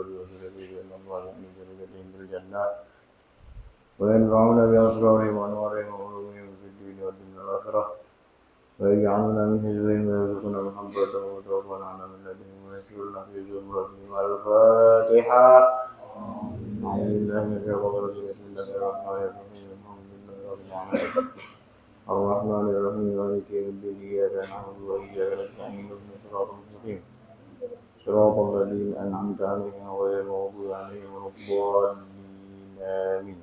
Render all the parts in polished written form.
بأن الله يحمي درجتهم بالجنة وينفعنا بأسرارهم وأنوارهم وعلومهم في الدين والدنيا والآخرة ويجعلنا من حزبهم ويرزقنا محبته وتوفنا عنا من لدنهم ويسرنا في زمرتهم. الفاتحة. أعوذ بالله من الشيطان الرجيم. بسم الله الرحمن الرحيم. الحمد لله رب العالمين الرحمن الرحيم مالك يوم الدين. إياك نعبد وإياك نستعين اهدنا الصراط المستقيم صراط الذين أنعمت عليهم غير المغضوب عليهم ولا الضالين. آمين.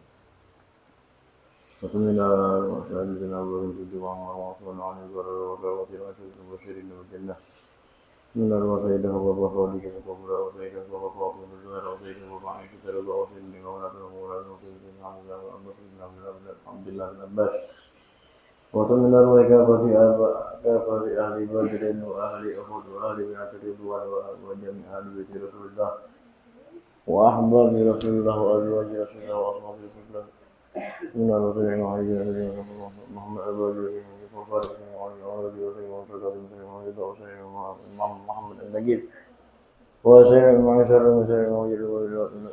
بسم الله الرحمن الرحيم. سيدنا أبو بكر الصديق وعمر عن البر والرغبة وأشهد المبشرين بالجنة. بسم الله الرحمن الرحيم. وصالح القبر وسيده وفاطمة الزهر وسيده وعائشة رضا وسيدنا مولانا ومولانا وسيدنا عبد الله بن عباس. وصلى الله على كافة أهل بدر وأهل أحد وأهل بيعة رضوان وجميع أهل بيت رسول الله وأحباب رسول الله وأزواج رسول الله وأصحاب رسول الله. من المسلمين وعلينا محمد أبو محمد النجيب وسير المعشر وسير الموجود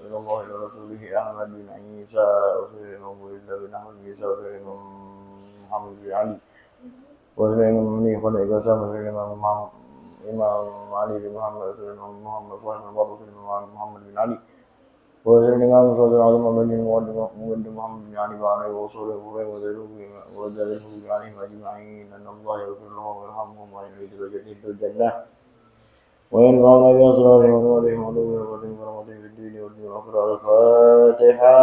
إلى الله إلى رسوله أحمد بن عيسى وسير الموجود بن أحمد بن عيسى وسير محمد بن علي وسير من خلق قسم وسير إمام علي بن محمد وسير محمد صاحب البر وسير محمد بن علي وسير الإمام صلى الله عليه وسلم محمد بن علي وعليه وصوله وذلك عليهم أجمعين أن الله يغفر لهم ويرحمهم ويعيد درجتهم في الجنة وينفعنا بأسرارهم ونورهم وعلومهم ورحمتهم في الدين والدنيا والآخرة. الفاتحة.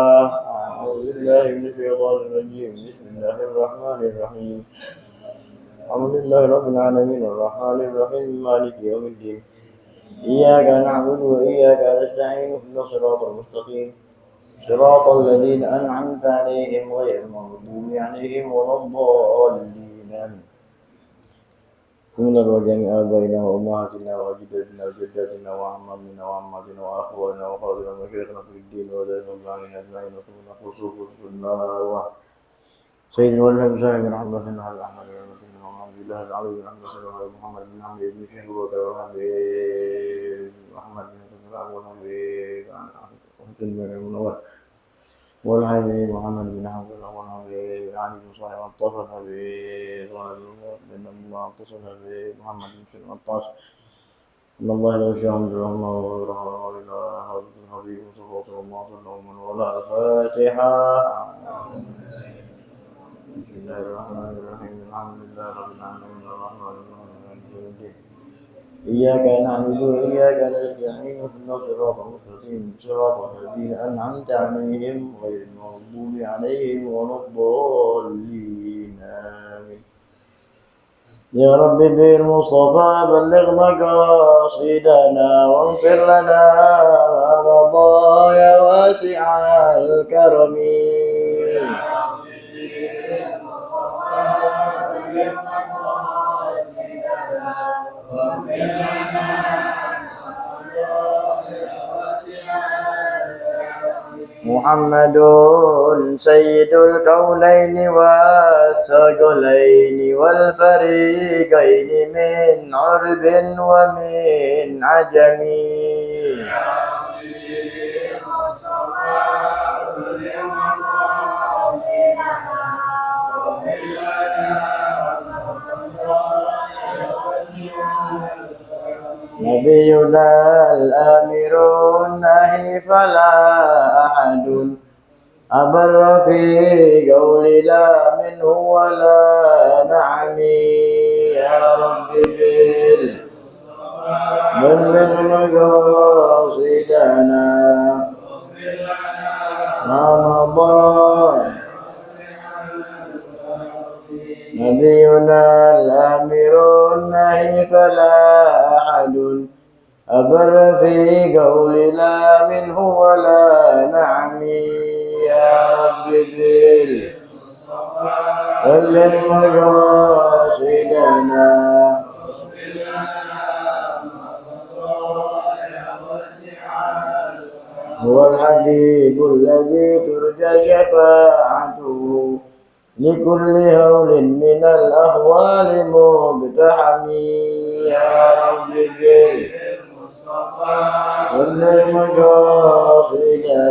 أعوذ بالله من الشيطان الرجيم. بسم الله الرحمن الرحيم. الحمد لله رب العالمين الرحمن الرحيم مالك يوم الدين. إياك نعبد وإياك نستعين اهدنا الصراط المستقيم صراط الذين أنعمت عليهم غير المغضوب عليهم ولا الضالين. آمين. من الوجميع آبائنا وأمهاتنا وأجدادنا وجداتنا وعمامنا وعماتنا وأخواننا وأخواتنا ومشايخنا في الدين وذلك علينا أجمعين وصلنا خصوص النار سيدنا والنبي صلى الله عليه وسلم على أحمد وعبد الله العلي بن أحمد وعلى محمد بن عمرو بن شهر وأحمد بن سلام وحسن بن المنور والحبيب محمد بن حمد والحبيب علي بن صالح واتصل بن الله اتصل بمحمد بن سلم الطاس ان الله لا يشاء من الرحمة والرحمة والى حضرة الحبيب صلى الله عليه وسلم ولا. الفاتحة. بسم الله الرحمن الرحيم. الحمد لله رب العالمين الرحمن الرحيم مالك يوم الدين. إياك نعبد وإياك نستعين اهدنا الصراط المستقيم صراط الذين أنعمت عليهم غير المغضوب عليهم ولا الضالين. آمين. يا رب بالمصطفى بلغ مقاصدنا واغفر لنا ما مضى يا واسع الكرم. محمد سيد الكونين والثقلين والفريقين من عرب ومن عجم. نبينا الآمر النهي فلا أحد أبر في قول لا منه ولا نعم. يا رب بلغ مقاصدنا ما مضى. نبينا الآمر النهي فلا أحد أبر في قول لا منه ولا نعم. يا رب بلغ مقاصدنا هو الحبيب الذي ترجى شفاعته لكل هول من الأهوال مقتحم. يا رب بلغ مقاصدنا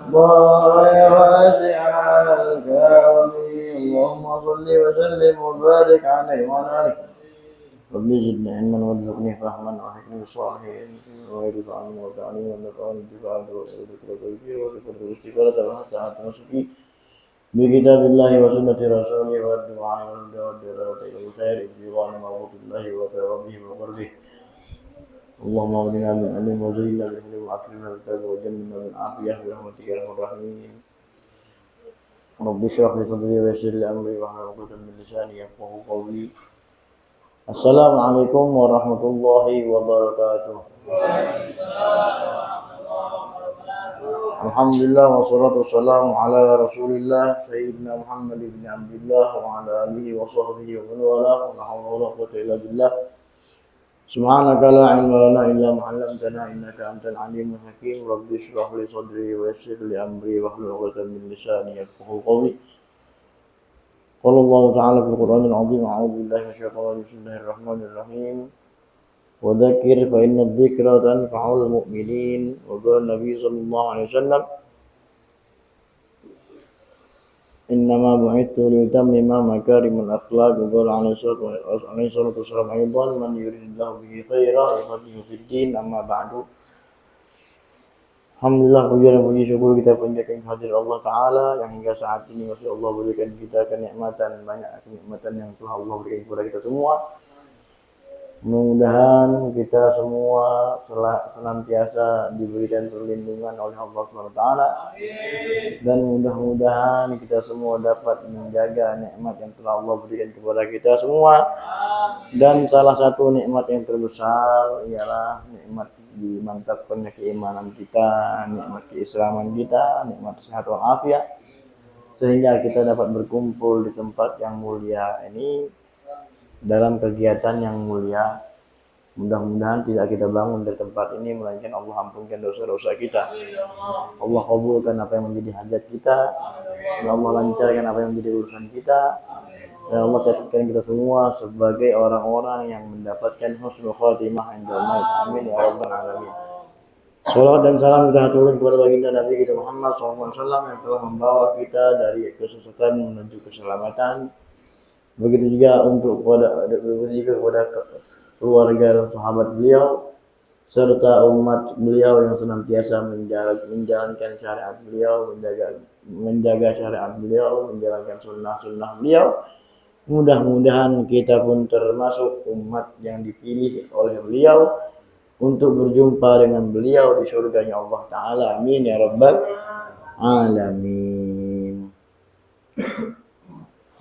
الله واسع الكرم اللهم صل وسلم وبارك عليه وعلى آله رب زدني علما وارزقني فهما وحكمة الصالحين وغير طعام وتعليم ونفعا بفعل واستغفر وسعة نسكي بكتاب الله وسنة رسوله والدعاء والدعوة إلى الخير ابتغاء مرضات الله وثوابه وقربه اللهم اغننا من علم وزينا بالحلم وعافنا بالتوبة وجنبنا من عافية برحمتك يا ارحم الراحمين رب اشرح لي صدري ويسر لي امري واحلل عقدة من لساني يفقهوا قولي السلام عليكم ورحمة الله وبركاته. Alhamdulillah wassalatu wassalamu ala Rasulillah Sayyidina Muhammad ibn Abdullah wa ala alihi wa sahbihi wa man wala wa hawla wa la quwwata illa billah. Subhanaka la ilma lana illa ma 'allamtana innaka antal alimul hakim. Rabbi shrah li sadri wa yassir li amri wahlul 'uqdatam min lisani yafqahu qawli. Qala Allah ta'ala fil Qur'anil 'azim a'udzu billahi minasyaitonir rajim. Bismillahirrahmanir rahim. Wa dzakir fa inna dzikra tanfa'ul mu'minin. Wa qala Nabi sallallahu alaihi wasallam innama bu'ithu liyutammima makarimul akhlaq. Wa qala alaihi salatu wassalam aidan man yuridillahu bihi khairan yufaqihuhu fid din. Amma ba'du. Alhamdulillah, puji dan puji syukur kita panjatkan hadir Allah Ta'ala yang hingga saat ini masih Allah berikan kita kenikmatan, banyak kenikmatan yang telah Allah berikan kepada kita semua. Mudah-mudahan kita semua senantiasa diberikan perlindungan oleh Allah SWT, dan mudah-mudahan kita semua dapat menjaga nikmat yang telah Allah berikan kepada kita semua. Dan salah satu nikmat yang terbesar ialah nikmat dimantapkannya keimanan kita, nikmat keislaman kita, nikmat sehat walafiat, sehingga kita dapat berkumpul di tempat yang mulia ini dalam kegiatan yang mulia. Mudah-mudahan tidak kita bangun dari tempat ini melainkan Allah ampunkan dosa-dosa kita, Allah kabulkan apa yang menjadi hajat kita, Allah lancarkan apa yang menjadi urusan kita, dan Allah catatkan kita semua sebagai orang-orang yang mendapatkan husnul khatimah inda maut. Amin ya rabbal alamin. Salawat dan salam kita haturkan kepada baginda Nabi kita Muhammad SAW yang telah membawa kita dari kesesatan menuju keselamatan. Begitu juga kepada keluarga dan sahabat beliau serta umat beliau yang senantiasa menjalankan syariat beliau, menjaga syariat beliau, menjalankan sunnah beliau. Mudah-mudahan kita pun termasuk umat yang dipilih oleh beliau untuk berjumpa dengan beliau di surganya Allah Ta'ala. Amin ya rabbal alamin.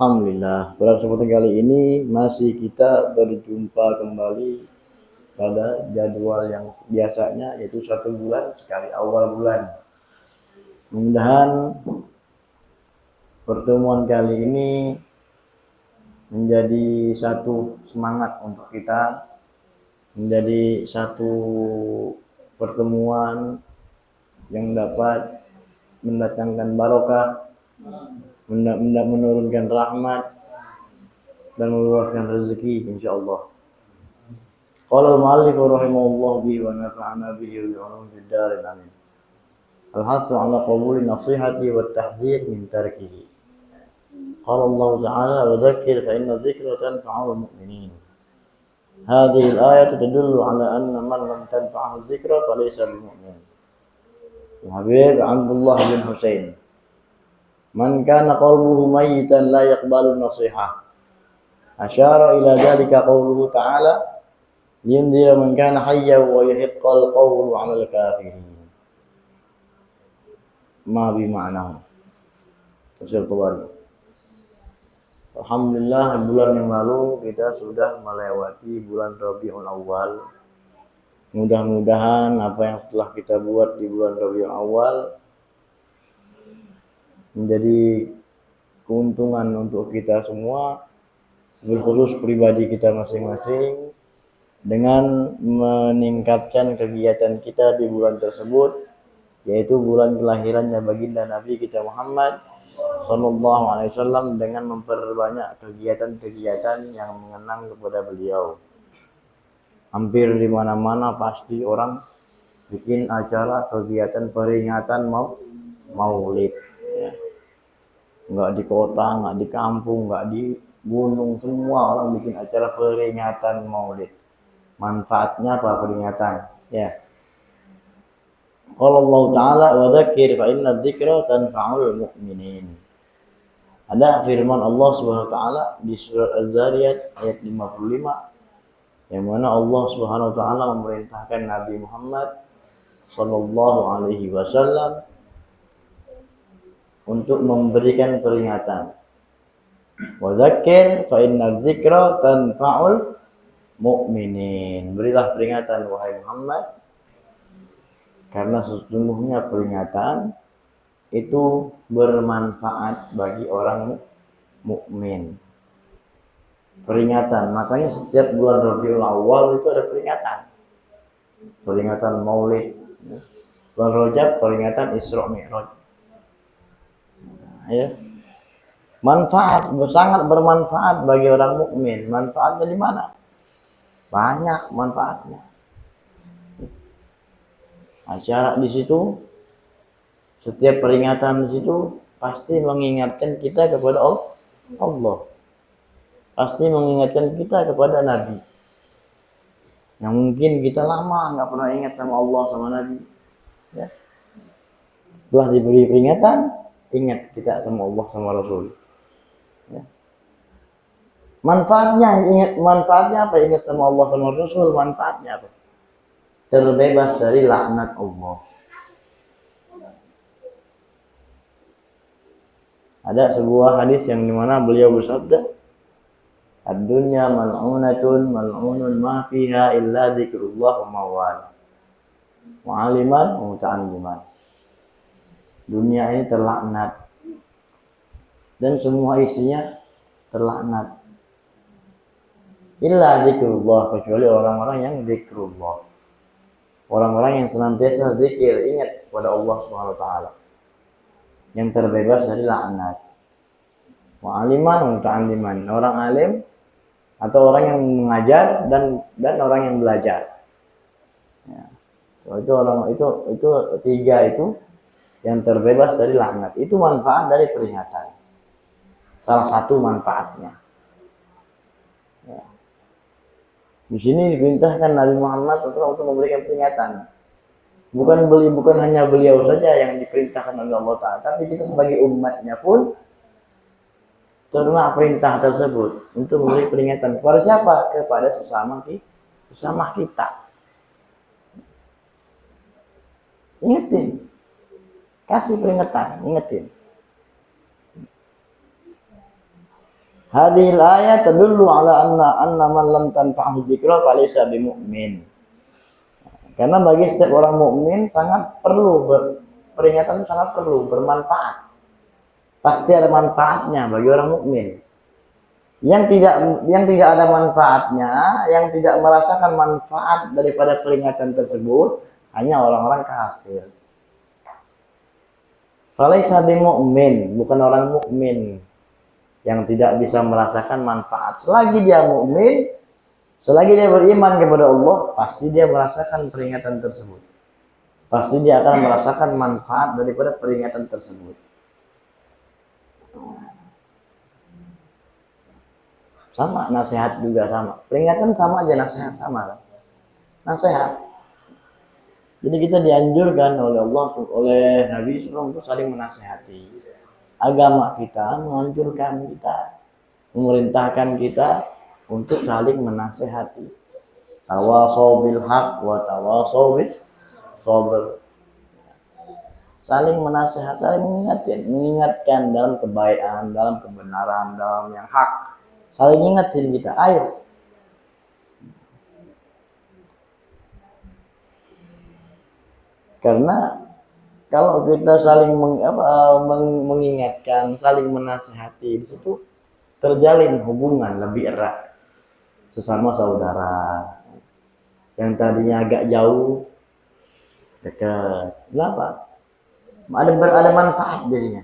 Alhamdulillah, pada kesempatan kali ini masih kita berjumpa kembali pada jadwal yang biasanya, yaitu 1 bulan sekali awal bulan. Mudah-mudahan pertemuan kali ini menjadi satu semangat untuk kita, menjadi satu pertemuan yang dapat mendatangkan barokah, menurunkan rahmat dan meluaskan rezeki insyaallah. Qala al-mu'allif rahimahullah bihi wa nafa'ana bihi wa ulum fid darin amin. Al-hathu 'ala qabuli nasihati wa tahdhir min tarkihi. Qala Allah Ta'ala wa dhakkir fa inna dhikra tanfa'ul mu'minin. Hadhihi al-ayatu tadullu 'ala anna man lam tanfa'hu dhikra falaysa bimu'min. Habib Abdullah bin Husain, man kana qalbuhu mayyitan la yaqbalu nasihah. Asyara ila dhalika qawluhu ta'ala liyundhira man kana hayyan wa yahiqqal qawlu 'alal kafirin. Ma bi ma'nahu. Tafsir Tabari. Alhamdulillah, bulan yang lalu kita sudah melewati bulan Rabiul Awal. Mudah-mudahan apa yang telah kita buat di bulan Rabiul Awal menjadi keuntungan untuk kita semua, berkhusus pribadi kita masing-masing, dengan meningkatkan kegiatan kita di bulan tersebut, yaitu bulan kelahirannya baginda Nabi kita Muhammad Sallallahu Alaihi Wasallam, dengan memperbanyak kegiatan-kegiatan yang mengenang kepada beliau. Hampir di mana-mana pasti orang bikin acara kegiatan peringatan maulid. Ya. Nggak di kota, nggak di kampung, nggak di gunung, semua orang bikin acara peringatan maulid. Manfaatnya apa peringatan? Ya. Qala Allah Ta'ala wa dzakir fa inna dzikra tanfa'ul mu'minin. Ada firman Allah Subhanahu wa taala di surat Az-Zariyat ayat 55 yang mana Allah Subhanahu wa taala memerintahkan Nabi Muhammad sallallahu alaihi wasallam untuk memberikan peringatan. Wa dzakir fa inna dzikra tanfa'ul mu'minin. Berilah peringatan wahai Muhammad karena sesungguhnya peringatan itu bermanfaat bagi orang mukmin. Peringatan, makanya setiap bulan Rabiul Awal itu ada peringatan. Peringatan Maulid. Bulan Rajab peringatan Isra Mi'raj. Ya. Manfaat, sangat bermanfaat bagi orang mukmin. Manfaatnya di mana? Banyak manfaatnya. Acara di situ, setiap peringatan di situ pasti mengingatkan kita kepada Allah. Pasti mengingatkan kita kepada Nabi. Yang mungkin kita lama nggak pernah ingat sama Allah sama Nabi. Ya. Setelah diberi peringatan, ingat kita sama Allah sama Rasul. Ya. Manfaatnya apa? Ingat sama Allah sama Rasul. Manfaatnya apa? Terbebas dari laknat Allah. Ada sebuah hadis yang dimana beliau bersabda, ad-dunya mal'unatun mal'unun ma fiha illa dzikrullah wa mawal mu'aliman wa muta'alliman. Dunia ini terlaknat dan semua isinya terlaknat illa dzikrullah, kecuali orang-orang yang dzikrullah, orang-orang yang senantiasa zikir, ingat kepada Allah Subhanahu wa taala, yang terbebas dari laknat. Mu'aliman wa muta'alliman, orang alim atau orang yang mengajar dan orang yang belajar. Ya. So, itu tiga itu yang terbebas dari laknat. Itu manfaat dari peringatan. Salah satu manfaatnya. Ya. Di sini diperintahkan Nabi Muhammad untuk memberikan peringatan. Bukan hanya beliau saja yang diperintahkan oleh Allah Ta'ala, tapi kita sebagai umatnya pun terkena perintah tersebut untuk memberi peringatan kepada siapa? Kepada sesama kita. Ingetin, kasih peringatan, ingetin. Hadhil ayat tadullu ala anna man lam tanfa'hu dzikra falaysa bimu'min. Karena bagi setiap orang mukmin sangat perlu peringatan, sangat perlu, bermanfaat. Pasti ada manfaatnya bagi orang mukmin. Yang tidak ada manfaatnya, yang tidak merasakan manfaat daripada peringatan tersebut, hanya orang-orang kafir. Falaysa bimu'min, bukan orang mukmin yang tidak bisa merasakan manfaat. Selagi dia mukmin, selagi dia beriman kepada Allah, pasti dia merasakan peringatan tersebut. Pasti dia akan merasakan manfaat daripada peringatan tersebut. Sama, nasihat juga sama. Peringatan sama aja, nasihat sama kan? Nasihat. Jadi kita dianjurkan oleh Allah, oleh Nabi SAW untuk saling menasihati. Agama kita menganjurkan kita, memerintahkan kita untuk saling menasihati. Tawasau bil haq wa tawasau bis sabr. Saling menasihat, saling mengingatkan dalam kebaikan, dalam kebenaran, dalam yang hak. Saling ingatin kita, ayo. Karena kalau kita saling mengingatkan, saling menasihati, di situ terjalin hubungan lebih erat sesama saudara. Yang tadinya agak jauh, dekat. Kenapa? Ada manfaat jadinya.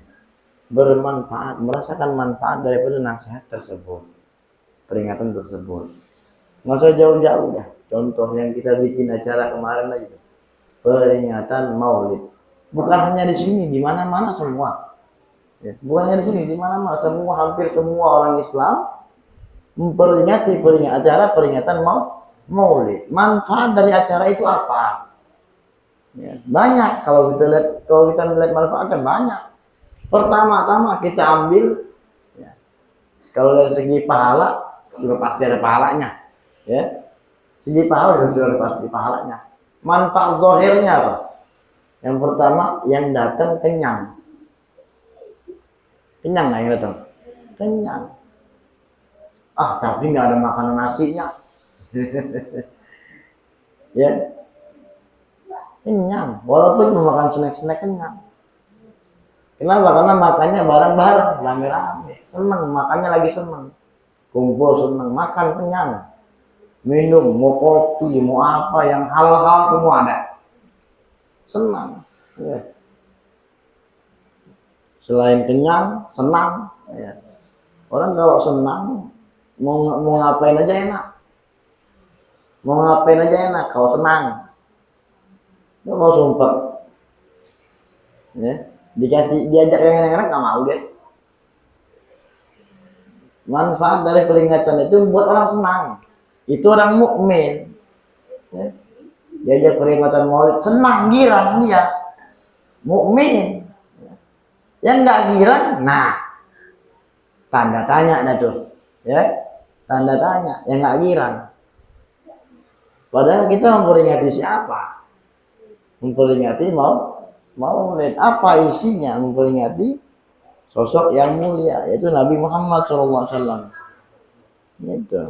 Bermanfaat, merasakan manfaat daripada nasihat tersebut, peringatan tersebut. Nggak usah jauh-jauh dah. Contoh yang kita bikin acara kemarin aja, peringatan Maulid. Bukan hanya di sini, di mana-mana semua. Ya, bukan hanya di sini, di mana-mana semua, hampir semua orang Islam memperingati acara peringatan Maulid. Manfaat dari acara itu apa? Ya, banyak. Kalau kita melihat manfaatnya banyak. Pertama-tama kita ambil, ya, kalau dari segi pahala sudah pasti ada pahalanya. Ya, segi pahala sudah pasti pahalanya. Manfaat zahirnya apa? Yang pertama, yang datang kenyang. Kenyang nggak yang datang? Kenyang. Ah, tapi nggak ada makanan nasinya. Ya, kenyang. Walaupun memakan snack-snack kenyang. Kenapa? Karena makannya bareng-bareng, rame-rame. Senang, makannya lagi senang. Kumpul senang, makan kenyang. Minum, mau kopi, mau apa, yang hal-hal semua ada. Senang. Ya. Selain kenyang, senang. Ya. Orang kalau senang, mau ngapain aja enak. Mau ngapain aja enak kalau senang. Nggak mau sumpah. Ya. Diajak yang enak-enak nggak mau deh. Manfaat dari peringatan itu membuat orang senang. Itu orang mukmin. Ya. Diajak peringatan Maulid, senang, girang dia. Mukmin. Yang nggak girang, nah tanda tanya dah tuh. Ya. Tanda tanya, yang nggak girang. Padahal kita memperingati siapa? Memperingati Maulid. Apa isinya? Memperingati sosok yang mulia, yaitu Nabi Muhammad SAW. Gitu.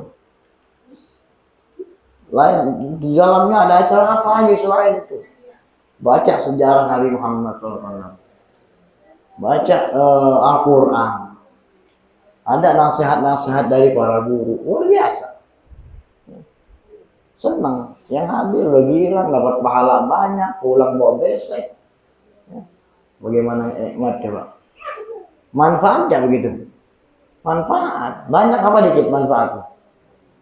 Lain di dalamnya ada acara apa lagi selain itu? Baca sejarah Nabi Muhammad SAW. Baca Al-Quran. Ada nasihat-nasihat dari para guru. Luar biasa. Senang. Yang hadir udah girang, dapat pahala banyak, pulang bawa besek. Bagaimana nikmat coba? Manfaatnya begitu. Manfaat. Banyak apa dikit manfaatnya?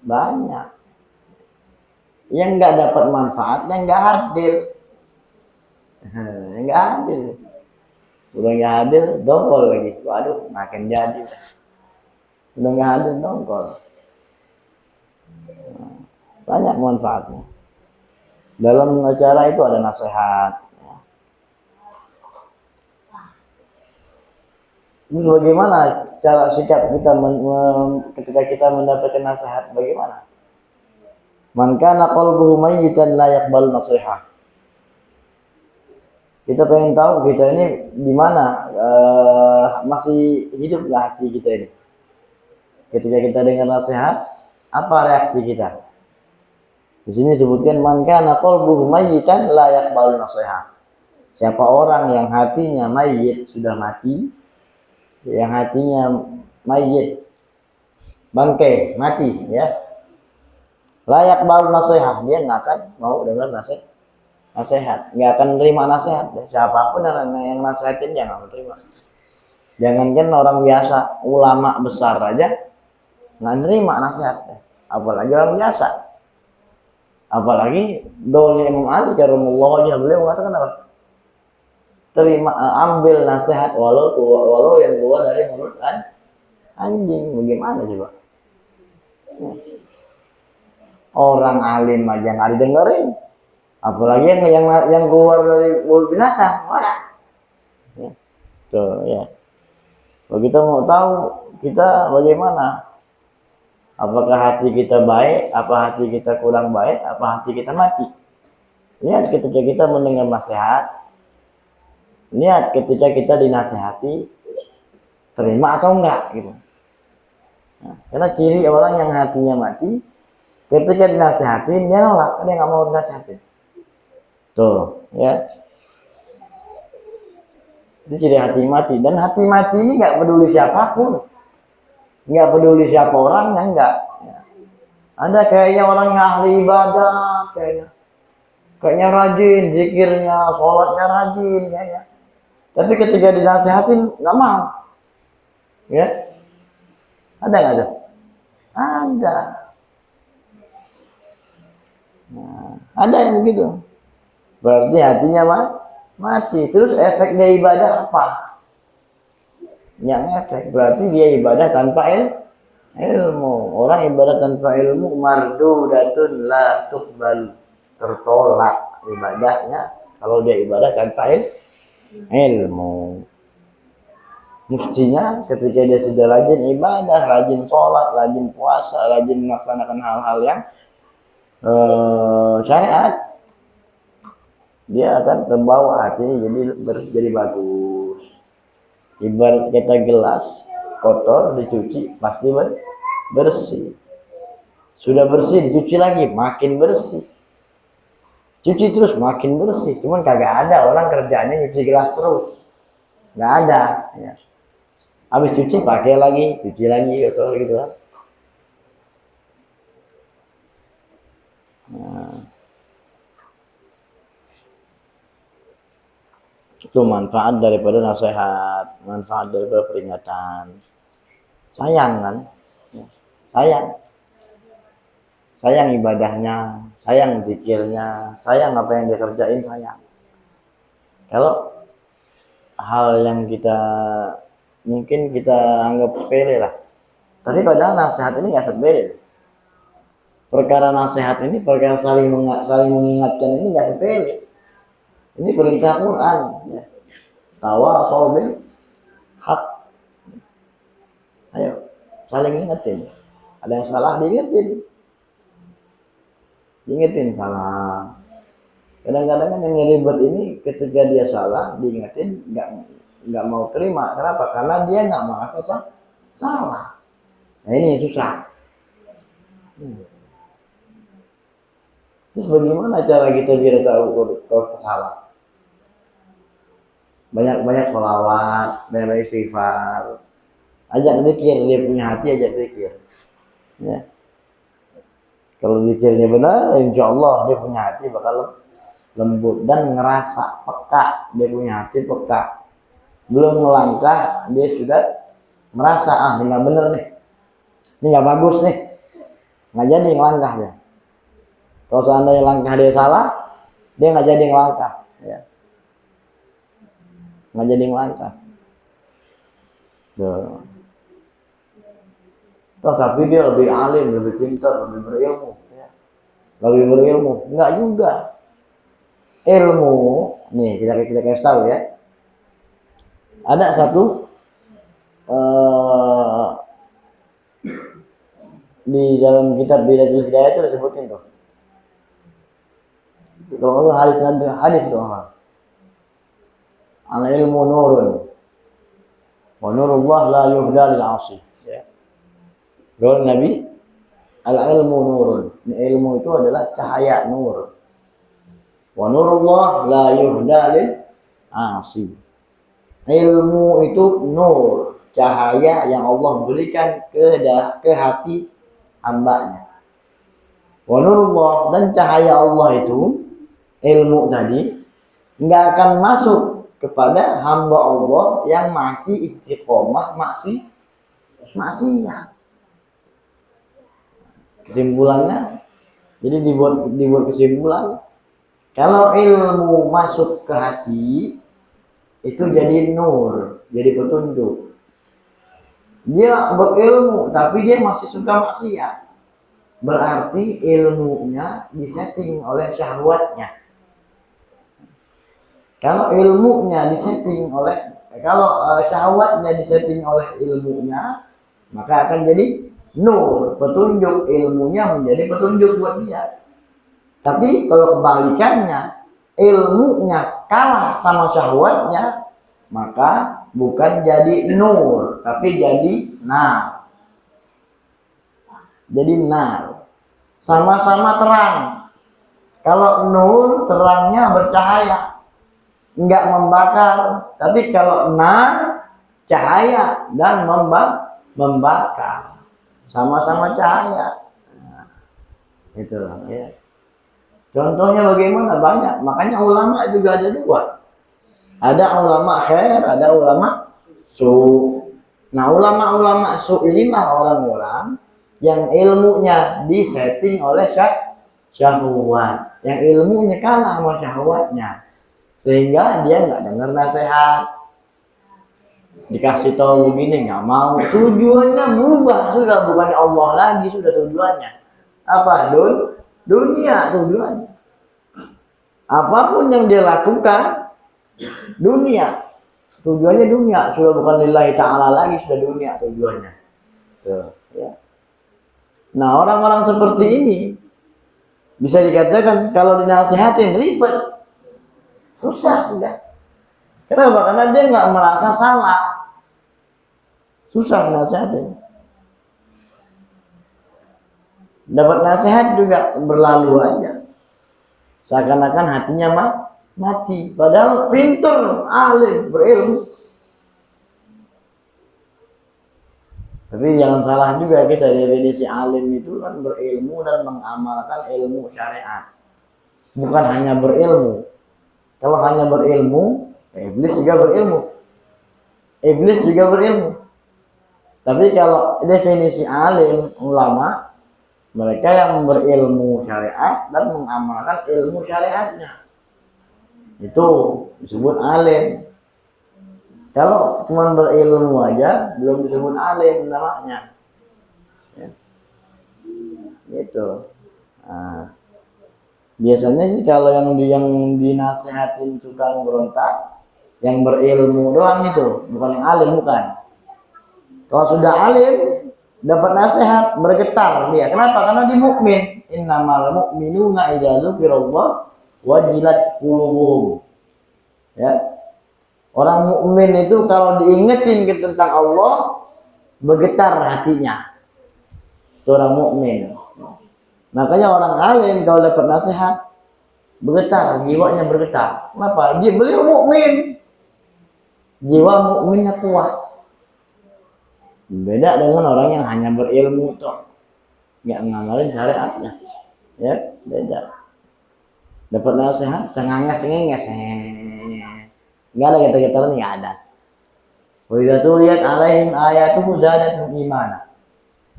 Banyak. Yang nggak dapat manfaat, yang nggak hadir. Yang nggak hadir. Udah nggak hadir, dongkol lagi. Waduh, makin jadi. Udah nggak hadir, dongkol. Banyak manfaatnya. Dalam acara itu ada nasihat. Terus bagaimana cara sikap kita ketika kita mendapatkan nasihat? Bagaimana? Man kana qalbuhu mayyitan la yaqbalu nasihat. Kita pengen tahu kita ini di mana masih hidup nggak hati kita ini. Ketika kita dengar nasihat, apa reaksi kita? Di sini disebutkan man kana qalbuhu mayyitan la yaqbalu nasihat. Siapa orang yang hatinya mayyit, sudah mati, yang hatinya mayyit, bangkai, mati, ya, layak bal nasihat, dia nggak akan mau dengar nasihat, nggak akan terima nasihat. Siapapun yang nasihatin dia nggak terima. Jangankan orang biasa, ulama besar aja nggak terima nasihat, apalagi orang biasa. Apalagi Doli Imam Ali karomullah wajah, beliau mengatakan apa? Terima, ambil nasihat walau yang keluar dari mulut anjing. Bagaimana coba? Orang alim aja nggak didengerin, apalagi yang keluar dari mulut binatang. Wah, ya. Tuh ya. Kalau kita mau tahu kita bagaimana, apakah hati kita baik, apa hati kita kurang baik, apa hati kita mati. Lihat ketika kita mendengar nasihat, lihat ketika kita dinasihati, terima atau enggak gitu. Nah, karena ciri orang yang hatinya mati, ketika dinasihatin dia nolak, dia nggak mau dinasihatin. Tuh, ya. Itu ciri hati mati. Dan hati mati ini nggak peduli siapapun, nggak peduli siapa orangnya, enggak. Ya. Ada kayaknya orang yang ahli ibadah, kayaknya rajin zikirnya, sholatnya rajin, kayaknya. Tapi ketika dinasihatin nggak mau, ya, ada nggak tuh? Ada. Nah, ada yang begitu. Berarti hatinya mati. Terus efek dari ibadah apa? Yang efek berarti dia ibadah tanpa ilmu. Orang ibadah tanpa ilmu mardudatun la tuqbal, tertolak ibadahnya kalau dia ibadah tanpa ilmu. Mestinya ketika dia sudah rajin ibadah, rajin sholat, rajin puasa, rajin melaksanakan hal-hal yang syariat, dia akan terbawa hatinya jadi bagus. Ibarat kita gelas kotor dicuci pasti bersih. Sudah bersih dicuci lagi makin bersih. Cuci terus makin bersih. Cuman kagak ada orang kerjanya nyuci gelas terus. Nggak ada. Ya. Habis cuci pakai lagi, cuci lagi gitu kan. Nah, itu manfaat daripada nasihat, manfaat daripada peringatan. Sayang kan? Sayang ibadahnya, sayang zikirnya, sayang apa yang dia kerjain, sayang. Kalau hal yang mungkin kita anggap sepele lah, tapi padahal nasihat ini nggak sepele. Perkara nasihat ini, perkara saling mengingatkan ini nggak sepele. Ini perintah Quran. Tawasau bil haq. Ayo, saling ingetin. Ada yang salah diingetin salah. Kadang-kadang kan yang ribet ini ketika dia salah diingetin nggak mau terima. Kenapa? Karena dia nggak merasa salah. Nah ini susah. Terus bagaimana cara kita biar tahu kalau salah? Banyak sholawat, banyak istighfar. Ajak zikir, dia punya hati ajak zikir. Ya. Kalau zikirnya benar, insya Allah dia punya hati bakal lembut dan ngerasa peka. Dia punya hati peka. Belum melangkah, dia sudah merasa ini nggak bener nih, ini nggak bagus nih, nggak jadi ngelangkah dia. Kalau seandainya langkah dia salah, dia nggak jadi ngelangkah, ya. Nggak jadi ngelangkah. Tapi dia lebih alim, lebih pintar, lebih berilmu, ya. Lebih berilmu, nggak juga. Ilmu, nih kita kasih tahu ya. Ada satu di dalam kitab Bidatul Hidayah itu disebutin tuh. Kalau hadis tuh al ilmu nurun wa nurullah la yuhda lil 'asi. Ya. Doa Nabi, al ilmu nurun. Ilmu itu adalah cahaya nur. Wa nurullah la yuhda lil 'asi. Ilmu itu nur, cahaya yang Allah berikan ke hati hambanya. Wa nurullah, dan cahaya Allah itu, ilmu tadi, nggak akan masuk kepada hamba Allah yang masih istiqomah, maksiat. Kesimpulannya, jadi dibuat kesimpulan, kalau ilmu masuk ke hati, itu jadi nur, jadi petunjuk. Dia berilmu, tapi dia masih suka maksiat. Berarti ilmunya disetting oleh syahwatnya. Kalau syahwatnya disetting oleh ilmunya, maka akan jadi nur, petunjuk. Ilmunya menjadi petunjuk buat dia. Tapi kalau kebalikannya, ilmunya kalah sama syahwatnya, maka bukan jadi nur, tapi jadi nar. Jadi nar. Sama-sama terang. Kalau nur, terangnya bercahaya, enggak membakar. Tapi kalau nar, cahaya dan membakar. Sama-sama cahaya. Nah, itulah ya. Contohnya bagaimana? Banyak. Makanya ulama juga ada dua. Ada ulama khair, ada ulama su. Nah, ulama su inilah orang-orang yang ilmunya disetting oleh syahwat. Yang ilmunya kalah sama syahwatnya, sehingga dia nggak dengar nasihat. Dikasih tahu begini nggak mau, tujuannya berubah sudah, bukan Allah lagi sudah tujuannya. Apa? Dunia tujuannya. Apapun yang dia lakukan, dunia. Tujuannya dunia, sudah bukan lillahi ta'ala lagi, sudah dunia tujuannya. Tuh, ya. Nah, orang-orang seperti ini bisa dikatakan kalau dinasihatin ribet, susah enggak? Kenapa? Karena dia nggak merasa salah, susah dinasihatin. Dapat nasihat juga berlalu aja, seakan-akan hatinya mati, padahal pintar, alim, berilmu. Tapi jangan salah juga, kita definisi alim itu kan berilmu dan mengamalkan ilmu syariat, bukan hanya berilmu. Kalau hanya berilmu, iblis juga berilmu. Iblis juga berilmu. Tapi kalau definisi alim, ulama, mereka yang berilmu syariat dan mengamalkan ilmu syariatnya, itu disebut alim. Kalau cuma berilmu aja belum disebut alim namanya, ya. Gitu. Nah, biasanya sih kalau yang dinasehatin tukang berontak, yang berilmu doang itu, bukan yang alim, bukan. Kalau sudah alim dapat nasihat bergetar dia. Kenapa? Karena dia mukmin. Innamal mu'minuna idza dzukirallah wajilat qulubuhum. Ya. Orang mukmin itu kalau diingetin tentang Allah bergetar hatinya. Itu orang mukmin. Makanya orang alim kalau dapat nasihat bergetar, jiwanya bergetar. Kenapa? Beliau mukmin. Jiwa mukminnya kuat. Beda dengan orang yang hanya berilmu toh, nggak ngamalin syariatnya. Ya, beda. Dapat nasihat cengenges, nggak ada getar-getaran, nggak ada. Wa idza tuliyat alaihim ayatuhu zadatuhum imana.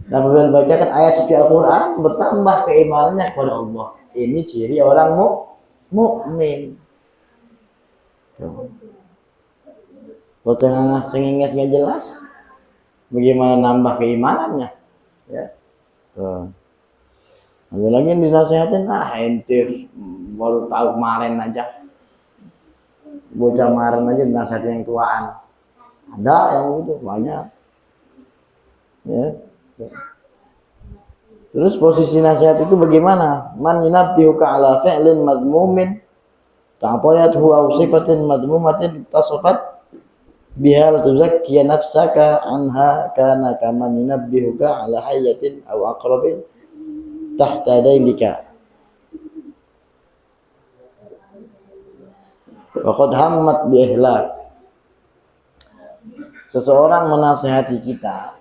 Dan apabila dibacakan ayat suci Al-Quran, bertambah keimanannya kepada Allah. Ini ciri orang mukmin. Kalau cengenges nggak jelas, bagaimana nambah keimanannya? Ya. Ada lagi yang dinasehatin, ente baru tahu kemarin aja, bocah kemarin aja dinasehatin yang tuaan. Ada yang gitu banyak. Ya. Terus posisi nasihat itu bagaimana? Man yunabbihuka ala fi'lin madmumin ta'tayathu aw sifatin madmumatin tasafat bihal tuzakkiya nafsaka anha kana kaman yunabbihuka ala hayyatin aw aqrabin tahta dailika wa qad hammat bi ihlak. Seseorang menasihati kita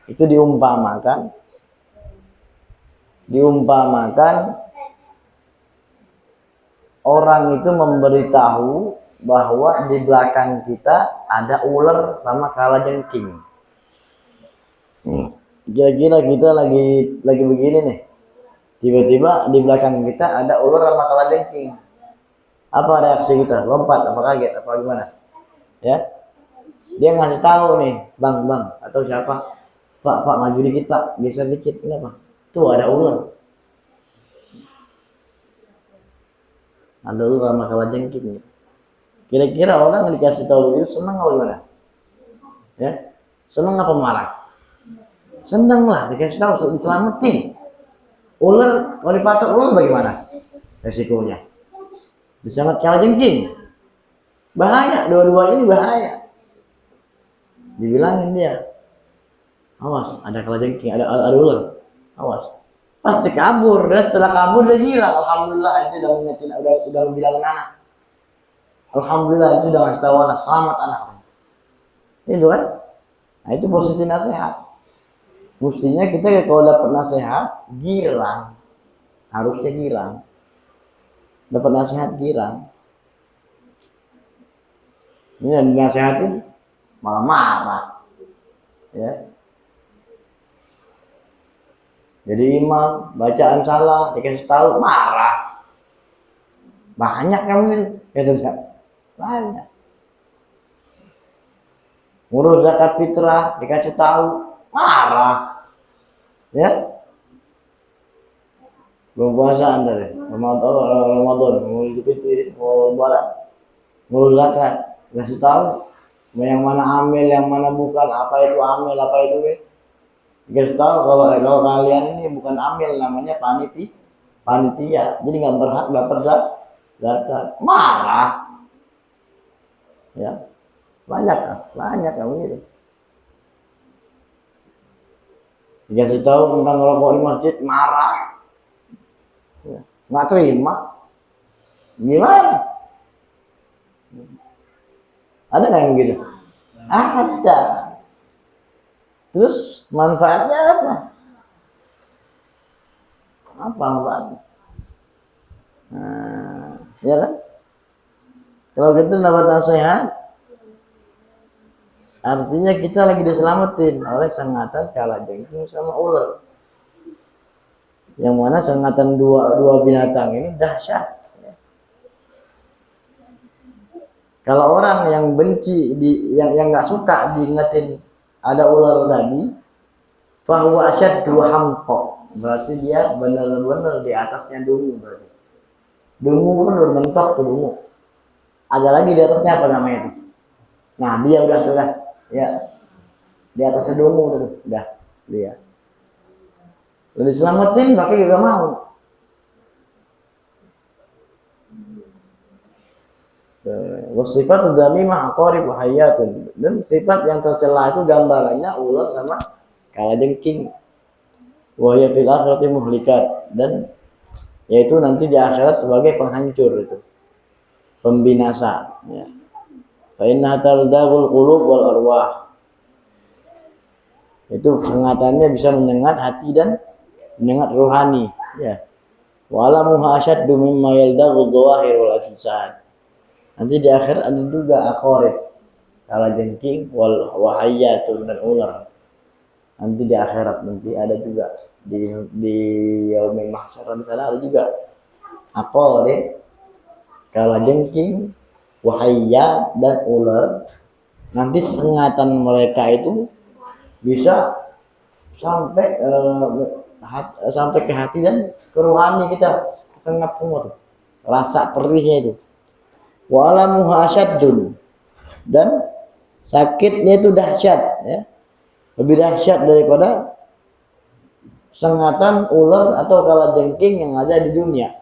itu diumpamakan orang itu memberitahu bahwa di belakang kita ada ular sama kalajengking. Kira-kira kita lagi begini nih, tiba-tiba di belakang kita ada ular sama kalajengking. Apa reaksi kita? Lompat, apa kaget, apa gimana? Ya, dia ngasih tahu nih, bang atau siapa, pak maju dikit pak, geser dikit, kenapa? Tuh ada ular. Ada ular sama kalajengking. Kira-kira orang dikasih tahu itu senang apa gimana? Ya, senang apa marah? Senang lah, dikasih tahu, diselamatin. Ular, kalau dipatok ular bagaimana resikonya? Disangat kalajengking, bahaya, dua-dua ini bahaya. Dibilangin dia, awas, ada kalajengking, ada ular, awas. Pasti kabur, dan setelah kabur dia bilang, alhamdulillah itu udah bilangin anak. Alhamdulillah itu udah ngasih tahu anak, selamat anak. Itu kan? Nah itu posisi nasihat. Mestinya kita kalau dapat nasihat girang, harusnya girang. Dapat nasihat girang. Ini yang dinasihatin malah marah. Ya. jadi imam, bacaan salah, dikasih tahu marah. Banyak kamu itu, banyak. Ngurus zakat fitrah, dikasih tahu marah, ya. Belum puasa Anda, Ramadan, mau Idul Fitri, mau Lebaran, ngurus zakat, dikasih tahu yang mana amil, yang mana bukan, apa itu amil, apa itu. Dikasih tahu kalau kalian ini bukan amil, namanya panitia, jadi nggak berhak dapat zakat, marah, ya. Banyak kamu gitu. Dikasih tahu tentang rokok di masjid, marah, ya. Nggak terima, gimana? Ada nggak yang gitu? Ada. Terus manfaatnya apa? Apa manfaatnya? Nah, ya kan? Kalau kita dapat nasihat, artinya kita lagi diselamatin oleh sengatan kalajengking sama ular. Yang mana sengatan dua binatang ini dahsyat. Kalau orang yang benci yang nggak suka diingetin ada ular tadi, fahuwa asyaddu hamqa, berarti dia benar-benar di atasnya dungu berarti. Dungu kan berbentuk tuh dungu. Ada lagi di atasnya apa namanya itu? Nah, dia udah tuh lah, ya. Di atasnya dungu udah dia. Udah diselamatin, pakai juga mau. Wasifat dzamimah aqarib hayatun, dan sifat yang tercela itu gambarannya ular sama kalajengking. Wa ya fil akhirati muhlikat, dan yaitu nanti di akhirat sebagai penghancur itu, pembinasa, ya. Fa inna taldagul qulub wal arwah, itu sengatannya bisa menyengat hati dan menyengat rohani, ya. Wa alamuha asyaddu mimma yaldaghu dhawahir wal ajsad. Nanti di akhir ada juga aqarib, kalajengking wal wahayatun, dan ular. Nanti di akhirat nanti ada juga di yaumil mahsyar di sana ada juga aqarib, kalajengking, wahayat, dan ular. Nanti sengatan mereka itu bisa sampai sampai ke hati dan ke rohani kita, sengat semua tuh. Rasa perihnya itu. Wa alamuha asyaddun, dan sakitnya itu dahsyat, ya. Lebih dahsyat daripada sengatan ular atau kalajengking yang ada di dunia.